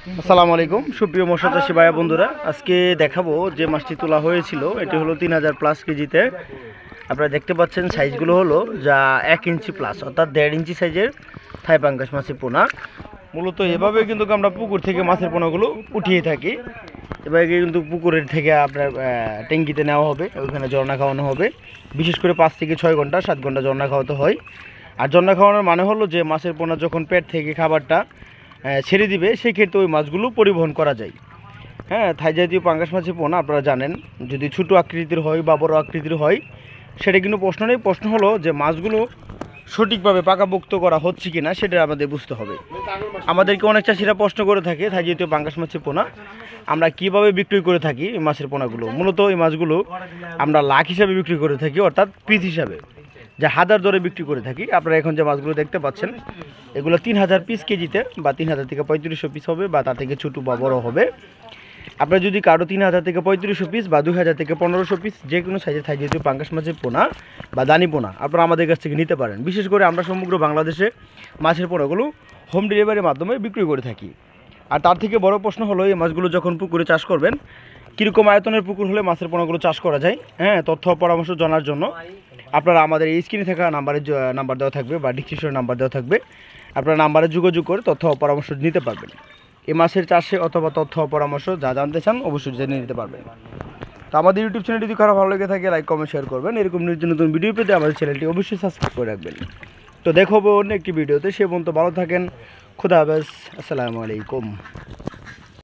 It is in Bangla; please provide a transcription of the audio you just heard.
আসসালামু আলাইকুম সুপ্রিয় মৎস্য চাষী ভাই বন্ধুরা, আজকে দেখাবো যে মাছটি তোলা হয়েছিল এটি হলো 3000 প্লাস কেজিতে। আপনারা দেখতে পাচ্ছেন সাইজগুলো হলো যা 1 ইঞ্চি প্লাস অর্থাৎ 1.5 ইঞ্চি সাইজের থাই পাঙ্গাস মাছের পোনা। মূলত এভাবে কিন্তু আমরা পুকুর থেকে মাছের পোনাগুলো উঠিয়ে থাকি। এভাবে কিন্তু পুকুরের থেকে আপনার ট্যাঙ্কিতে নেওয়া হবে, ওইখানে ঝর্ণা খাওয়ানো হবে। বিশেষ করে 5 থেকে 6 ঘন্টা 7 ঘন্টা ঝর্ণা খাওয়াতে হয়। আর ঝর্ণা খাওয়ানোর মানে হলো যে মাছের পোনা যখন পেট থেকে খাবারটা ছেড়ে দিবে সেই ক্ষেত্রে ওই মাছগুলো পরিবহন করা যায়। হ্যাঁ, থাই জাতীয় পাঙ্গাস মাছের পোনা আপনারা জানেন, যদি ছোটো আকৃতির হয় বা বড় আকৃতির হয় সেটা কিন্তু প্রশ্ন নেই। প্রশ্ন হলো যে মাছগুলো সঠিকভাবে পাকাপোক্ত করা হচ্ছে কি না সেটা আমাদের বুঝতে হবে। আমাদেরকে অনেক চাষিরা প্রশ্ন করে থাকে থাই জাতীয় পাঙ্গাস মাছের পোনা আমরা কীভাবে বিক্রি করে থাকি। এই মাছের পোনাগুলো মূলত এই মাছগুলো আমরা লাখ হিসাবে বিক্রি করে থাকি, অর্থাৎ পিস হিসাবে, যা হাজার দরে বিক্রি করে থাকি। আপনারা এখন যে মাছগুলো দেখতে পাচ্ছেন এগুলো 3000 পিস কেজিতে, বা 3000 থেকে 3500 পিস হবে, বা তার থেকে ছোটো বা বড়ো হবে। আপনারা যদি কারো 3000 থেকে 3500 পিস বা 2000 থেকে 1500 পিস যে কোনো সাইজের থাই জাতীয় পাঙ্গাস মাছের পোনা বা দানি পোনা আপনারা আমাদের কাছ থেকে নিতে পারেন। বিশেষ করে আমরা সমগ্র বাংলাদেশে মাছের পোনাগুলো হোম ডেলিভারির মাধ্যমে বিক্রি করে থাকি। আর তার থেকে বড় প্রশ্ন হলো এই মাছগুলো যখন পুকুরে চাষ করবেন কীরকম আয়তনের পুকুর হলে মাছের পোনাগুলো চাষ করা যায়। হ্যাঁ, তথ্য পরামর্শ জানার জন্য আপনারা আমাদের এই স্ক্রিনে থাকা নাম্বার দেওয়া থাকবে বা ডিসক্রিপশনে নাম্বার দেওয়া থাকবে, আপনারা নাম্বারে যোগাযোগ করে তথ্য পরামর্শ নিতে পারবেন। এই মাছের চাষে অথবা তথ্য পরামর্শ যা জানতে চান অবশ্যই জেনে নিতে পারবেন। তো আমাদের ইউটিউব চ্যানেল যদি খারাপ ভালো লেগে থাকে লাইক কমেন্ট শেয়ার করবেন। এরকম নতুন নতুন ভিডিও পেতে আমাদের চ্যানেলটি অবশ্যই সাবস্ক্রাইব করে রাখবেন। তো দেখাবো অন্য একটি ভিডিওতে, সে পর্যন্ত ভালো থাকেন। খুদা হাফেজ, আসসালামু আলাইকুম।